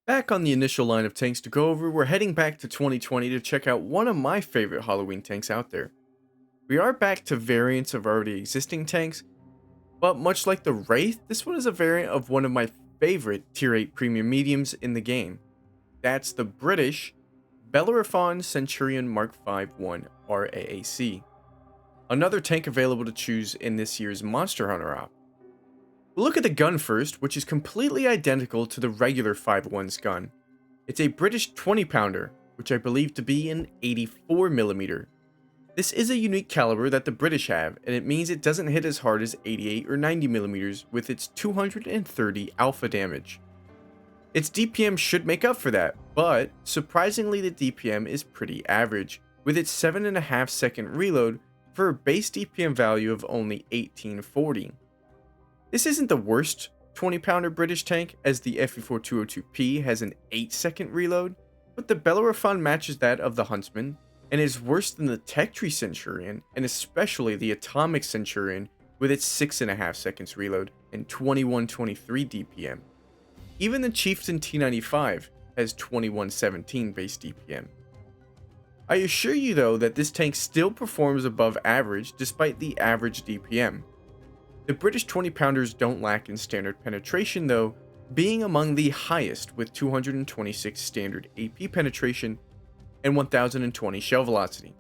Back on the initial line of tanks to go over, we're heading back to 2020 to check out one of my favorite Halloween tanks out there. We are back to variants of already existing tanks, but much like the Wraith, this one is a variant of one of my favorite Tier 8 premium mediums in the game. That's the British Bellerophon Centurion Mark V 1 RAAC. Another tank available to choose in this year's Monster Hunter op. We'll look at the gun first, which is completely identical to the regular 5.1's gun. It's a British 20 pounder, which I believe to be an 84mm. This is a unique caliber that the British have, and it means it doesn't hit as hard as 88 or 90mm with its 230 alpha damage. Its DPM should make up for that, but surprisingly the DPM is pretty average, with its 7.5 second reload for a base DPM value of only 1840. This isn't the worst 20 pounder British tank, as the FE4202P has an 8-second reload, but the Bellerophon matches that of the Huntsman, and is worse than the Tech Tree Centurion, and especially the Atomic Centurion with its 6.5 seconds reload and 2123 DPM. Even the Chieftain T95 has 2117 base DPM. I assure you though that this tank still performs above average despite the average DPM. The British 20 pounders don't lack in standard penetration though, being among the highest with 226 standard AP penetration and 1020 shell velocity.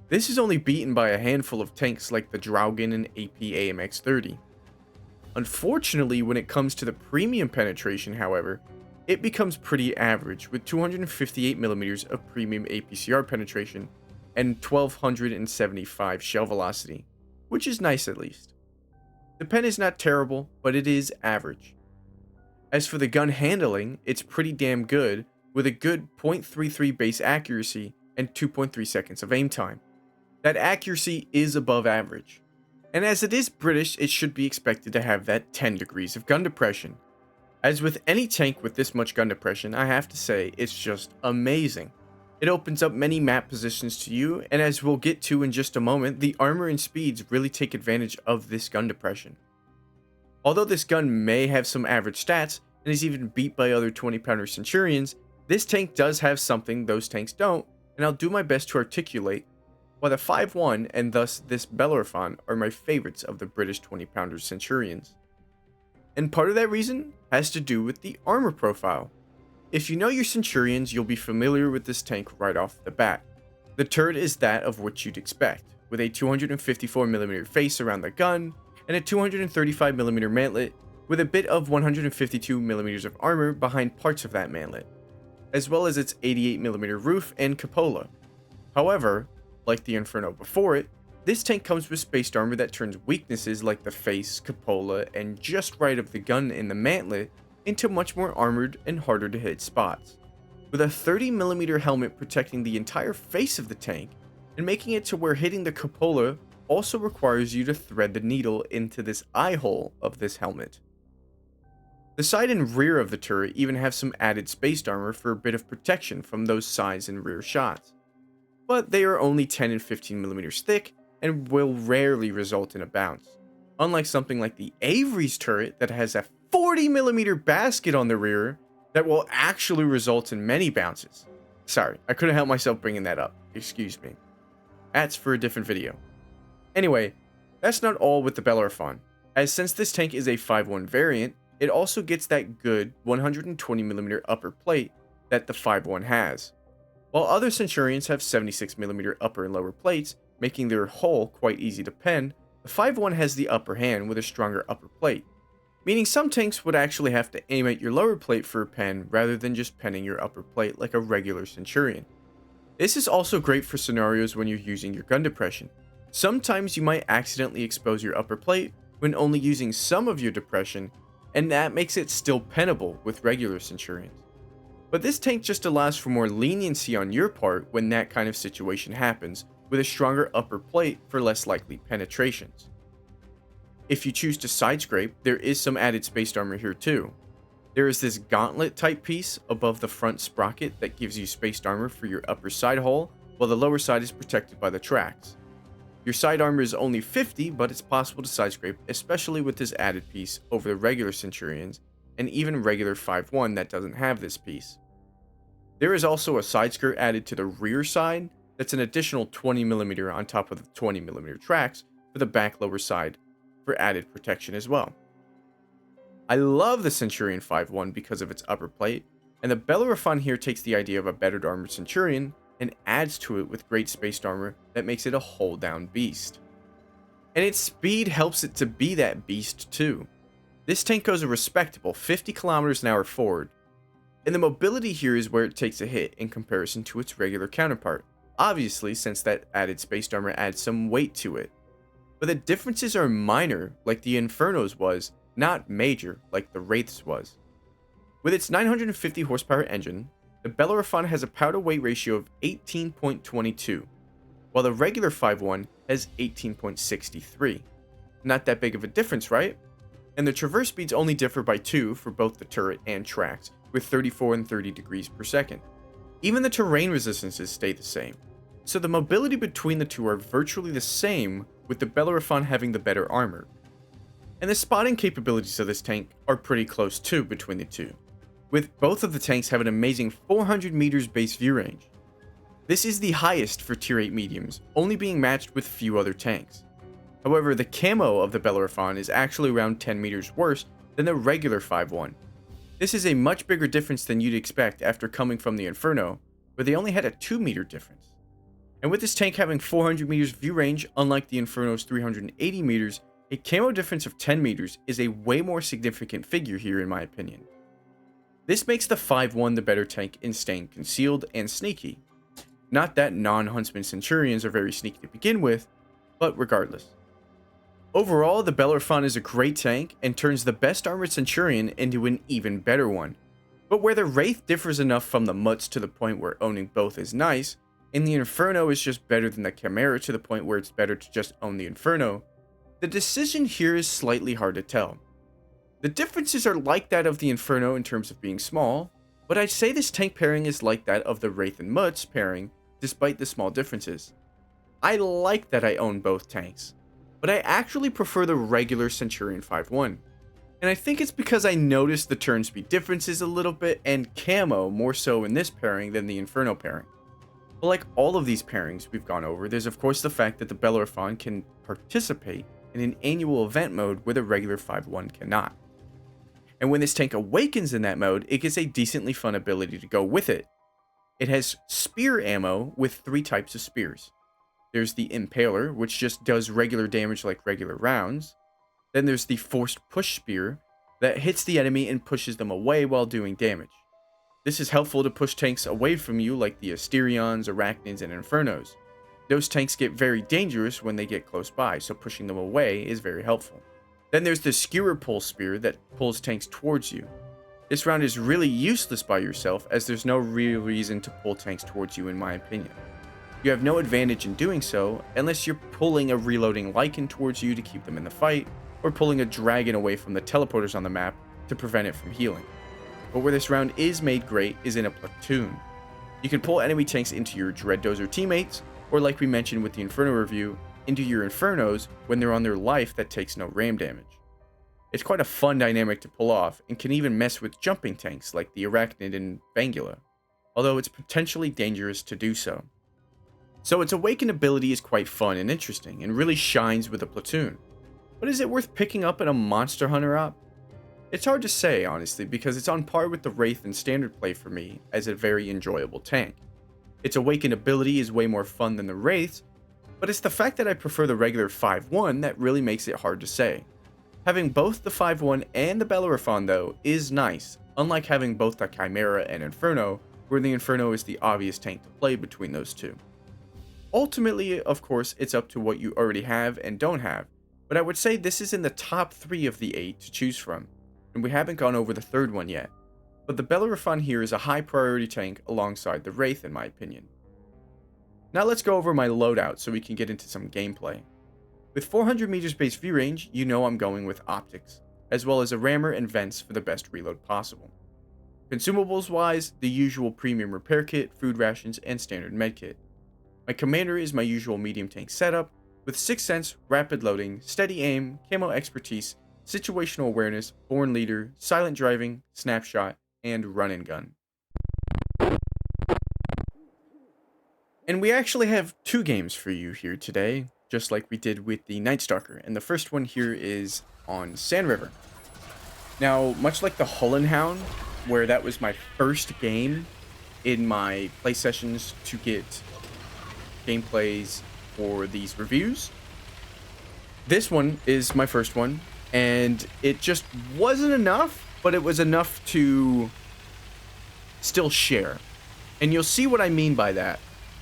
This is only beaten by a handful of tanks like the Draugen and AP AMX-30. Unfortunately, when it comes to the premium penetration however, it becomes pretty average with 258mm of premium APCR penetration and 1275 shell velocity, which is nice at least. The pen is not terrible, but it is average. As for the gun handling, it's pretty damn good, with a good .33 base accuracy and 2.3 seconds of aim time. That accuracy is above average. And as it is British, it should be expected to have that 10 degrees of gun depression. As with any tank with this much gun depression, I have to say, it's just amazing. It opens up many map positions to you, and as we'll get to in just a moment, the armor and speeds really take advantage of this gun depression. Although this gun may have some average stats, and is even beat by other 20 pounder Centurions, this tank does have something those tanks don't, and I'll do my best to articulate why the 5.1 and thus this Bellerophon are my favorites of the British 20 pounder Centurions. And part of that reason has to do with the armor profile. If you know your Centurions, you'll be familiar with this tank right off the bat. The turret is that of what you'd expect, with a 254mm face around the gun, and a 235mm mantlet, with a bit of 152mm of armor behind parts of that mantlet, as well as its 88mm roof and cupola. However, like the Inferno before it, this tank comes with spaced armor that turns weaknesses like the face, cupola, and just right of the gun in the mantlet into much more armored and harder to hit spots, with a 30mm helmet protecting the entire face of the tank and making it to where hitting the cupola also requires you to thread the needle into this eye hole of this helmet. The side and rear of the turret even have some added spaced armor for a bit of protection from those sides and rear shots, but they are only 10 and 15mm thick and will rarely result in a bounce, unlike something like the Avery's turret that has a 40mm basket on the rear that will actually result in many bounces. Sorry, I couldn't help myself bringing that up, excuse me. That's for a different video. Anyway, that's not all with the Bellerophon, as since this tank is a 5.1 variant, it also gets that good 120mm upper plate that the 5.1 has. While other Centurions have 76mm upper and lower plates, making their hull quite easy to pen, the 5.1 has the upper hand with a stronger upper plate, meaning some tanks would actually have to aim at your lower plate for a pen rather than just penning your upper plate like a regular Centurion. This is also great for scenarios when you're using your gun depression. Sometimes you might accidentally expose your upper plate when only using some of your depression, and that makes it still pennable with regular Centurions. But this tank just allows for more leniency on your part when that kind of situation happens, with a stronger upper plate for less likely penetrations. If you choose to side scrape, there is some added spaced armor here too. There is this gauntlet type piece above the front sprocket that gives you spaced armor for your upper side hull, while the lower side is protected by the tracks. Your side armor is only 50, but it's possible to side scrape, especially with this added piece over the regular Centurions, and even regular 5.1 that doesn't have this piece. There is also a side skirt added to the rear side that's an additional 20mm on top of the 20mm tracks for the back lower side for added protection as well. I love the Centurion 5.1 because of its upper plate, and the Bellerophon here takes the idea of a better armored Centurion and adds to it with great spaced armor that makes it a hold down beast. And its speed helps it to be that beast too. This tank goes a respectable 50 kilometers an hour forward, and the mobility here is where it takes a hit in comparison to its regular counterpart, obviously since that added spaced armor adds some weight to it. But the differences are minor like the Inferno's was, not major like the Wraith's was. With its 950 horsepower engine, the Bellerophon has a power to weight ratio of 18.22, while the regular 5.1 has 18.63. Not that big of a difference, right? And the traverse speeds only differ by 2 for both the turret and tracks, with 34 and 30 degrees per second. Even the terrain resistances stay the same, so the mobility between the two are virtually the same, with the Bellerophon having the better armor. And the spotting capabilities of this tank are pretty close too between the two, with both of the tanks have an amazing 400 meters base view range. This is the highest for tier 8 mediums, only being matched with few other tanks. However, the camo of the Bellerophon is actually around 10 meters worse than the regular 5.1. This is a much bigger difference than you'd expect after coming from the Inferno, where they only had a 2 meter difference. And with this tank having 400 meters view range, unlike the Inferno's 380 meters, a camo difference of 10 meters is a way more significant figure here in my opinion. This makes the 5.1 the better tank in staying concealed and sneaky. Not that non-Huntsman Centurions are very sneaky to begin with, but regardless. Overall, the Bellerophon is a great tank and turns the best armored Centurion into an even better one. But where the Wraith differs enough from the Mutts to the point where owning both is nice, and the Inferno is just better than the Chimera to the point where it's better to just own the Inferno, the decision here is slightly hard to tell. The differences are like that of the Inferno in terms of being small, but I'd say this tank pairing is like that of the Wraith and Mutts pairing despite the small differences. I like that I own both tanks, but I actually prefer the regular Centurion 5.1. And I think it's because I noticed the turn speed differences a little bit and camo more so in this pairing than the Inferno pairing. But like all of these pairings we've gone over, there's of course the fact that the Bellerophon can participate in an annual event mode where the regular 5.1 cannot. And when this tank awakens in that mode, it gets a decently fun ability to go with it. It has spear ammo with 3 types of spears. There's the Impaler, which just does regular damage like regular rounds. Then there's the Forced Push Spear, that hits the enemy and pushes them away while doing damage. This is helpful to push tanks away from you like the Asterions, Arachnids, and Infernos. Those tanks get very dangerous when they get close by, so pushing them away is very helpful. Then there's the Skewer Pull Spear that pulls tanks towards you. This round is really useless by yourself as there's no real reason to pull tanks towards you in my opinion. You have no advantage in doing so unless you're pulling a reloading Lycan towards you to keep them in the fight, or pulling a dragon away from the teleporters on the map to prevent it from healing. But where this round is made great is in a platoon. You can pull enemy tanks into your Dread Dozer teammates, or like we mentioned with the Inferno review, into your Infernos when they're on their life that takes no ram damage. It's quite a fun dynamic to pull off, and can even mess with jumping tanks like the Arachnid and Bangula, although it's potentially dangerous to do so. So its Awaken ability is quite fun and interesting, and really shines with a platoon. But is it worth picking up in a Monster Hunter op? It's hard to say, honestly, because it's on par with the Wraith in standard play for me as a very enjoyable tank. Its Awaken ability is way more fun than the Wraith's, but it's the fact that I prefer the regular 5.1 that really makes it hard to say. Having both the 5.1 and the Bellerophon though is nice, unlike having both the Chimera and Inferno, where the Inferno is the obvious tank to play between those two. Ultimately, of course, it's up to what you already have and don't have, but I would say this is in the top 3 of the 8 to choose from, and we haven't gone over the third one yet. But the Bellerophon here is a high priority tank alongside the Wraith in my opinion. Now let's go over my loadout so we can get into some gameplay. With 400 meters base view range, you know I'm going with optics, as well as a rammer and vents for the best reload possible. Consumables wise, the usual premium repair kit, food rations, and standard medkit. My commander is my usual medium tank setup, with 6th sense, rapid loading, steady aim, camo expertise, situational awareness, born leader, silent driving, snapshot, and run and gun. And we actually have 2 games for you here today, just like we did with the Night Stalker. And the first one here is on Sand River. Now, much like the Hull and Hound, where that was my first game in my play sessions to get gameplays for these reviews, this one is my first one, and it just wasn't enough, but it was enough to still share. And you'll see what I mean by that.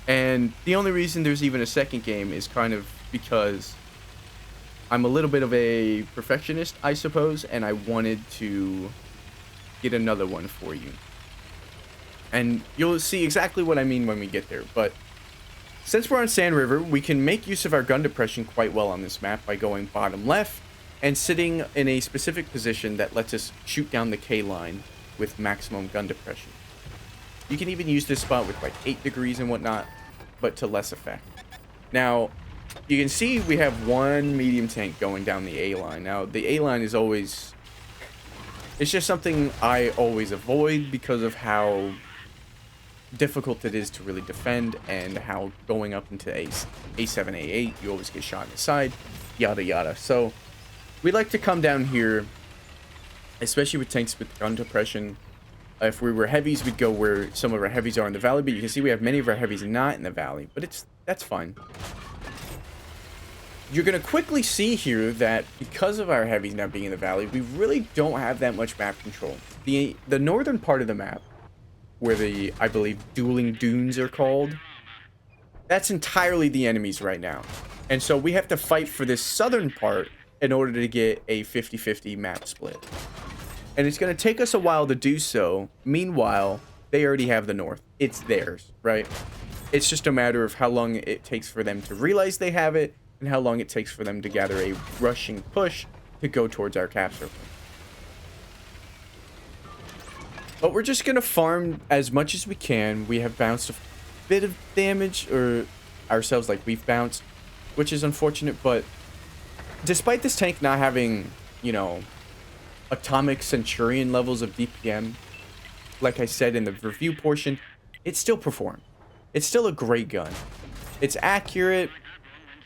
And the only reason there's even a second game is kind of because I'm a little bit of a perfectionist, I suppose, and I wanted to get another one for you. And you'll see exactly what I mean when we get there. But since we're on Sand River, we can make use of our gun depression quite well on this map by going bottom left and sitting in a specific position that lets us shoot down the K line with maximum gun depression. You can even use this spot with like 8 degrees and whatnot, but to less effect. Now, you can see we have one medium tank going down the A line. Now, the A line is always... it's just something I always avoid because of how difficult it is to really defend and how going up into A7, A8, you always get shot in the side, yada yada. So, we like to come down here, especially with tanks with gun depression. If we were heavies, we'd go where some of our heavies are in the valley, but you can see we have many of our heavies not in the valley, but that's fine. You're going to quickly see here that because of our heavies not being in the valley, we really don't have that much map control. The northern part of the map, where the, I believe, dueling dunes are called, that's entirely the enemies right now. And so we have to fight for this southern part in order to get a 50-50 map split. And it's going to take us a while to do so. Meanwhile, they already have the north. It's theirs, right? It's just a matter of how long it takes for them to realize they have it and how long it takes for them to gather a rushing push to go towards our cap circle. But we're just going to farm as much as we can. We have bounced a bit of damage, or ourselves, like we've bounced, which is unfortunate, but despite this tank not having, you know, atomic Centurion levels of DPM, like I said in the review portion, it still performed. It's still a great gun. It's accurate,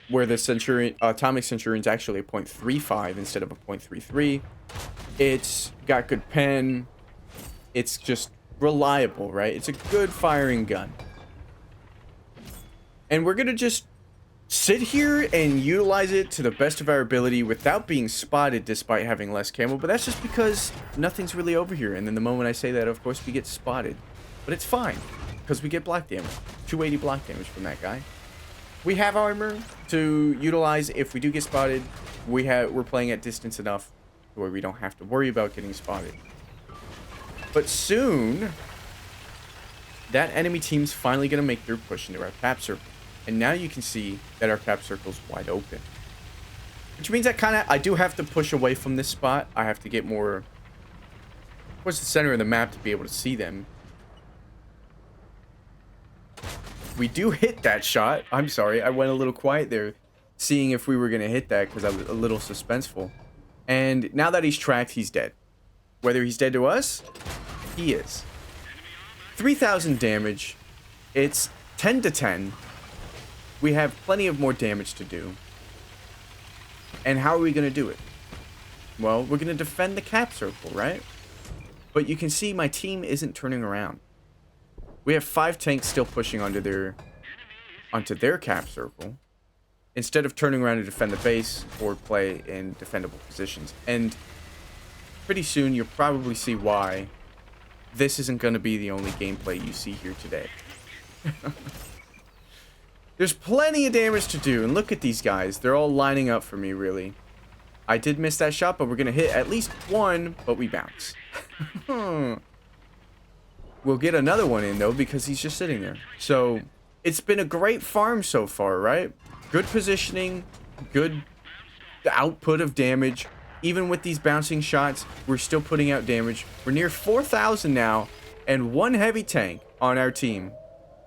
where the Centurion, atomic Centurion's actually a 0.35 instead of a 0.33. It's got good pen. It's just reliable, right? It's a good firing gun. And we're gonna just sit here and utilize it to the best of our ability without being spotted despite having less camo, but that's just because nothing's really over here. And then the moment I say that, of course, we get spotted. But it's fine, because we get block damage. 280 block damage from that guy. We have armor to utilize if we do get spotted. We're playing at distance enough where we don't have to worry about getting spotted. But soon, that enemy team's finally going to make their push into our cap circle. And now you can see that our cap circle's wide open. Which means that I do have to push away from this spot. I have to get more towards the center of the map to be able to see them. We do hit that shot. I'm sorry, I went a little quiet there, seeing if we were going to hit that because I was a little suspenseful. And now that he's tracked, he's dead. Whether he's dead to us, he is. 3,000 damage. It's 10 to 10. We have plenty of more damage to do. And how are we going to do it? Well, we're going to defend the cap circle, right? But you can see my team isn't turning around. We have 5 tanks still pushing onto their cap circle, instead of turning around to defend the base or play in defendable positions. And pretty soon you'll probably see why this isn't going to be the only gameplay you see here today. There's plenty of damage to do, and look at these guys. They're all lining up for me, really. I did miss that shot, but we're going to hit at least one, but we bounce. We'll get another one in, though, because he's just sitting there. So, it's been a great farm so far, right? Good positioning, good output of damage. Even with these bouncing shots, we're still putting out damage. We're near 4,000 now, and one heavy tank on our team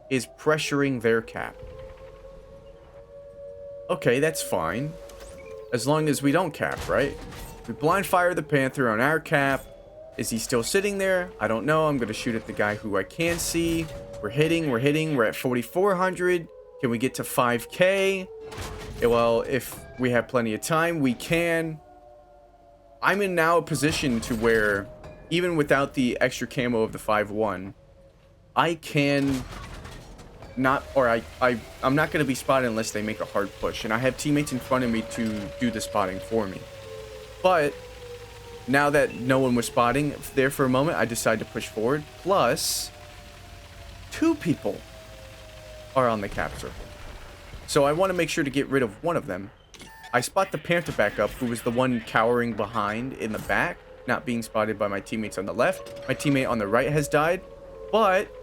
is pressuring their cap. Okay, that's fine. As long as we don't cap, right? We blind fire the Panther on our cap. Is he still sitting there? I don't know. I'm going to shoot at the guy who I can see. We're hitting. We're at 4,400. Can we get to 5K? Well, if we have plenty of time, we can. I'm in now a position to where, even without the extra camo of the 5-1, I can not, or I'm not going to be spotted unless they make a hard push. And I have teammates in front of me to do the spotting for me. But now that no one was spotting there for a moment, I decided to push forward. Plus, 2 people are on the cap circle. So I want to make sure to get rid of one of them. I spot the Panther back up, who was the one cowering behind in the back, not being spotted by my teammates on the left. My teammate on the right has died. But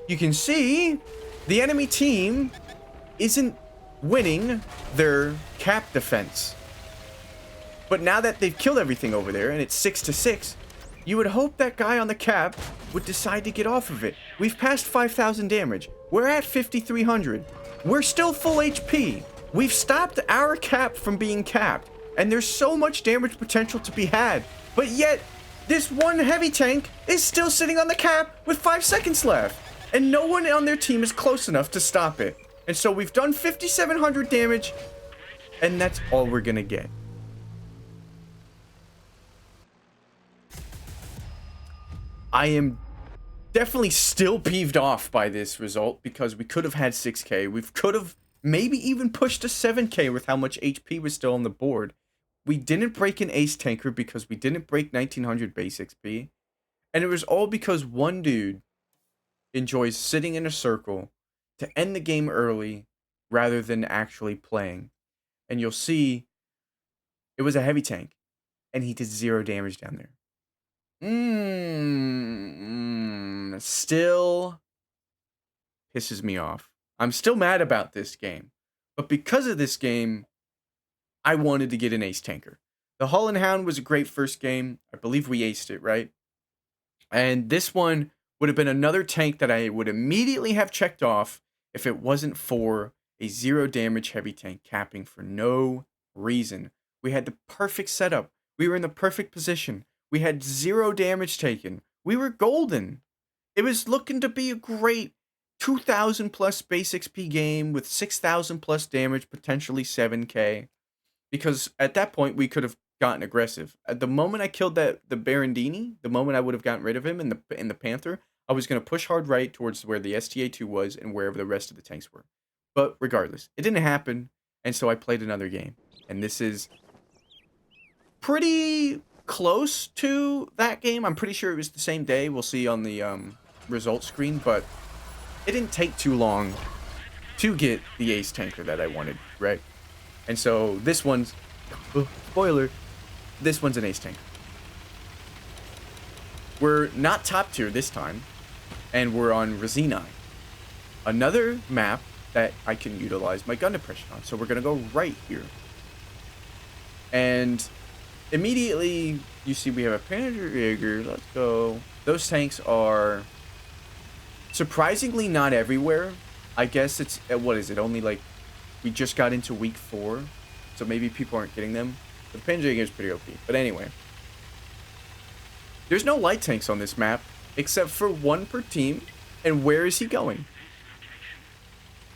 you can see the enemy team isn't winning their cap defense. But now that they've killed everything over there and it's 6-6, you would hope that guy on the cap would decide to get off of it. We've passed 5,000 damage. We're at 5,300. We're still full HP. We've stopped our cap from being capped. And there's so much damage potential to be had. But yet, this one heavy tank is still sitting on the cap with 5 seconds left. And no one on their team is close enough to stop it. And so we've done 5,700 damage. And that's all we're gonna get. I am definitely still peeved off by this result because we could have had 6K. We could have maybe even pushed to 7K with how much HP was still on the board. We didn't break an ace tanker because we didn't break 1900 base XP. And it was all because one dude enjoys sitting in a circle to end the game early rather than actually playing. And you'll see it was a heavy tank and he did 0 damage down there. Still pisses me off. I'm still mad about this game. But because of this game, I wanted to get an ace tanker. The Hull and Hound was a great first game. I believe we aced it, right? And this one would have been another tank that I would immediately have checked off if it wasn't for a 0 damage heavy tank capping for no reason. We had the perfect setup. We were in the perfect position. We had 0 damage taken. We were golden. It was looking to be a great 2,000 plus base XP game with 6,000 plus damage, potentially 7K. Because at that point, we could have gotten aggressive. At the moment I killed the Barandini, the moment I would have gotten rid of him in the Panther, I was going to push hard right towards where the STA-2 was and wherever the rest of the tanks were. But regardless, it didn't happen, and so I played another game. And this is pretty close to that game. I'm pretty sure it was the same day. We'll see on the results screen, but it didn't take too long to get the ace tanker that I wanted, right? And so this one's, spoiler, this one's an ace tanker. We're not top tier this time, and we're on Resina, another map that I can utilize my gun depression on. So we're gonna go right here. And immediately, you see we have a Panzerjäger. Let's go. Those tanks are surprisingly not everywhere. I guess it's, what is it? Only like, we just got into week 4. So maybe people aren't getting them. The Panzerjäger is pretty OP. But anyway. There's no light tanks on this map, except for 1 per team. And where is he going?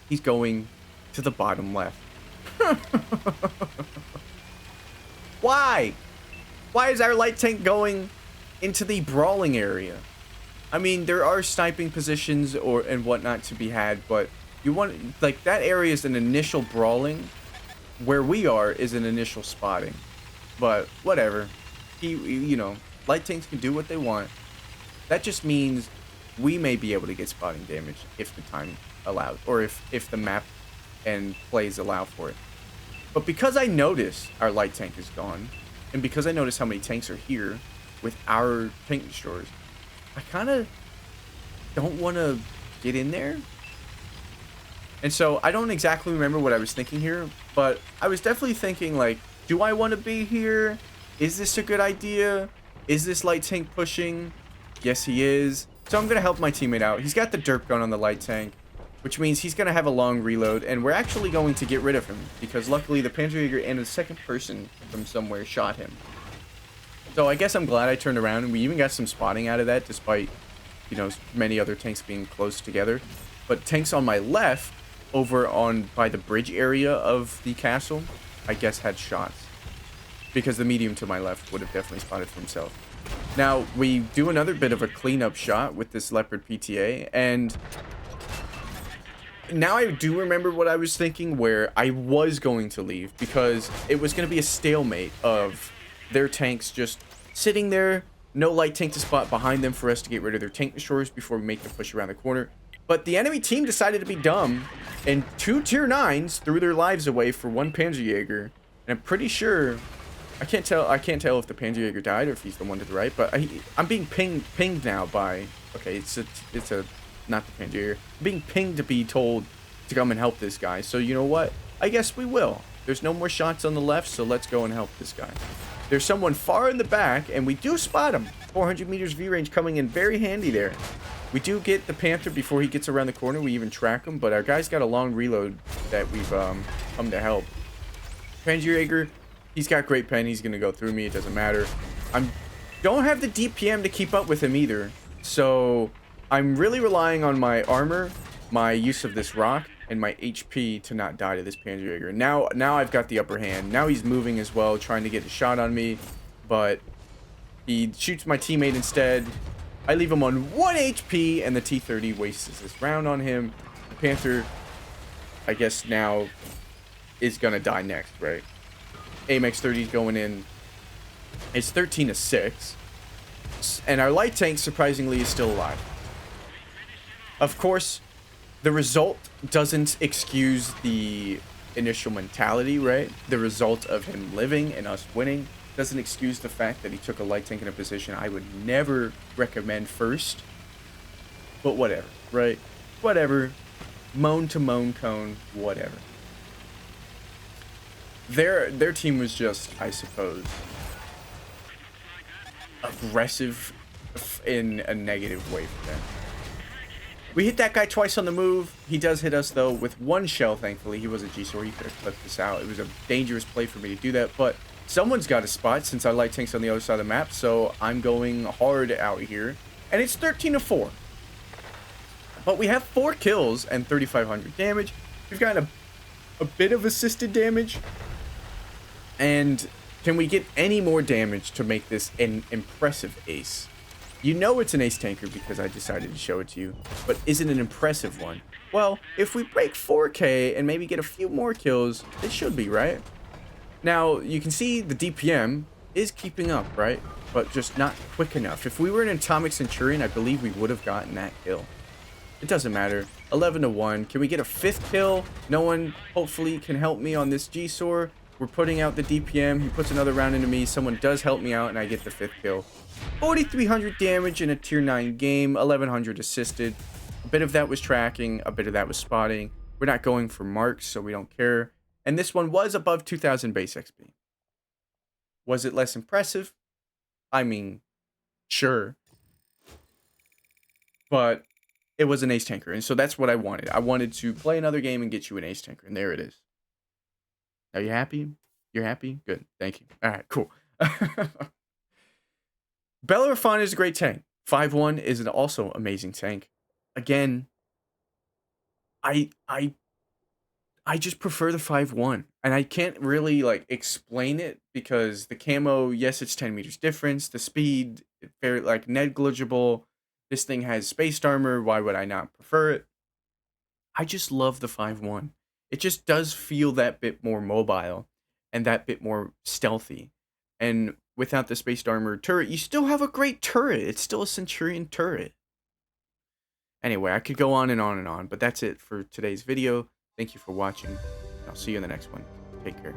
He's going to the bottom left. Why? Why is our light tank going into the brawling area? I mean, there are sniping positions and whatnot to be had, but you want, like, that area is an initial brawling. Where we are is an initial spotting. But whatever. You know, light tanks can do what they want. That just means we may be able to get spotting damage if the time allows, or if the map and plays allow for it. But because I notice our light tank is gone, and because I notice how many tanks are here with our tank destroyers, I kind of don't want to get in there. And so I don't exactly remember what I was thinking here, but I was definitely thinking, like, do I want to be here? Is this a good idea? Is this light tank pushing? Yes, he is. So I'm going to help my teammate out. He's got the derp gun on the light tank, which means he's going to have a long reload, and we're actually going to get rid of him, because luckily the Panzerjäger and a second person from somewhere shot him. So I guess I'm glad I turned around, and we even got some spotting out of that, despite, you know, many other tanks being close together. But tanks on my left, over on by the bridge area of the castle, I guess had shots, because the medium to my left would have definitely spotted for himself. Now, we do another bit of a cleanup shot with this Leopard PTA, and now I do remember what I was thinking, where I was going to leave, because it was going to be a stalemate of their tanks just sitting there, no light tank to spot behind them for us to get rid of their tank destroyers before we make the push around the corner. But the enemy team decided to be dumb, and 2 tier 9s threw their lives away for 1 Panzerjäger, and I'm pretty sure... I can't tell if the Panzerjäger died or if he's the one to the right, but I'm being pinged now by... Okay, it's not the Panzerjäger. I'm being pinged to be told to come and help this guy. So you know what? I guess we will. There's no more shots on the left, so let's go and help this guy. There's someone far in the back, and we do spot him. 400 meters V range coming in very handy there. We do get the Panther before he gets around the corner. We even track him, but our guy's got a long reload that we've come to help. Panzerjäger, he's got great pen. He's going to go through me. It doesn't matter. Don't have the DPM to keep up with him either. So I'm really relying on my armor, my use of this rock, and my HP to not die to this Panzerjäger. Now I've got the upper hand. Now he's moving as well, trying to get a shot on me, but he shoots my teammate instead. I leave him on 1 HP, and the T-30 wastes this round on him. The Panther, I guess now, is going to die next, right? AMX-30 is going in. It's 13-6. And our light tank, surprisingly, is still alive. Of course, the result doesn't excuse the initial mentality, right? The result of him living and us winning doesn't excuse the fact that he took a light tank in a position I would never recommend first. But whatever, right? Whatever. Moan to moan cone, whatever. Their team was just, I suppose, aggressive in a negative way for them. We hit that guy twice on the move. He does hit us, though, with 1 shell, thankfully. He was a G-Sword. He could have clipped us out. It was a dangerous play for me to do that, but someone's got a spot since our light tank's on the other side of the map, so I'm going hard out here. And it's 13-4. But we have 4 kills and 3,500 damage. We've got a bit of assisted damage. And can we get any more damage to make this an impressive ace? You know it's an ace tanker because I decided to show it to you, but is it an impressive one? Well, if we break 4K and maybe get a few more kills, it should be, right? Now, you can see the DPM is keeping up, right? But just not quick enough. If we were an Atomic Centurion, I believe we would have gotten that kill. It doesn't matter. 11-1. Can we get a 5th kill? No one, hopefully, can help me on this G-Sword. We're putting out the DPM. He puts another round into me. Someone does help me out, and I get the 5th kill. 4,300 damage in a tier 9 game. 1,100 assisted. A bit of that was tracking. A bit of that was spotting. We're not going for marks, so we don't care. And this one was above 2,000 base XP. Was it less impressive? I mean, sure. But it was an ace tanker, and so that's what I wanted. I wanted to play another game and get you an ace tanker, and there it is. Are you happy? You're happy? Good. Thank you. All right, cool. Bellerophon is a great tank. 5-1 is an also amazing tank. Again, I just prefer the 5-1, and I can't really like explain it because the camo, yes, it's 10 meters difference. The speed, very like negligible. This thing has spaced armor. Why would I not prefer it? I just love the 5-1. It just does feel that bit more mobile and that bit more stealthy. And without the spaced armor turret, you still have a great turret. It's still a Centurion turret. Anyway, I could go on and on and on, but that's it for today's video. Thank you for watching. I'll see you in the next one. Take care.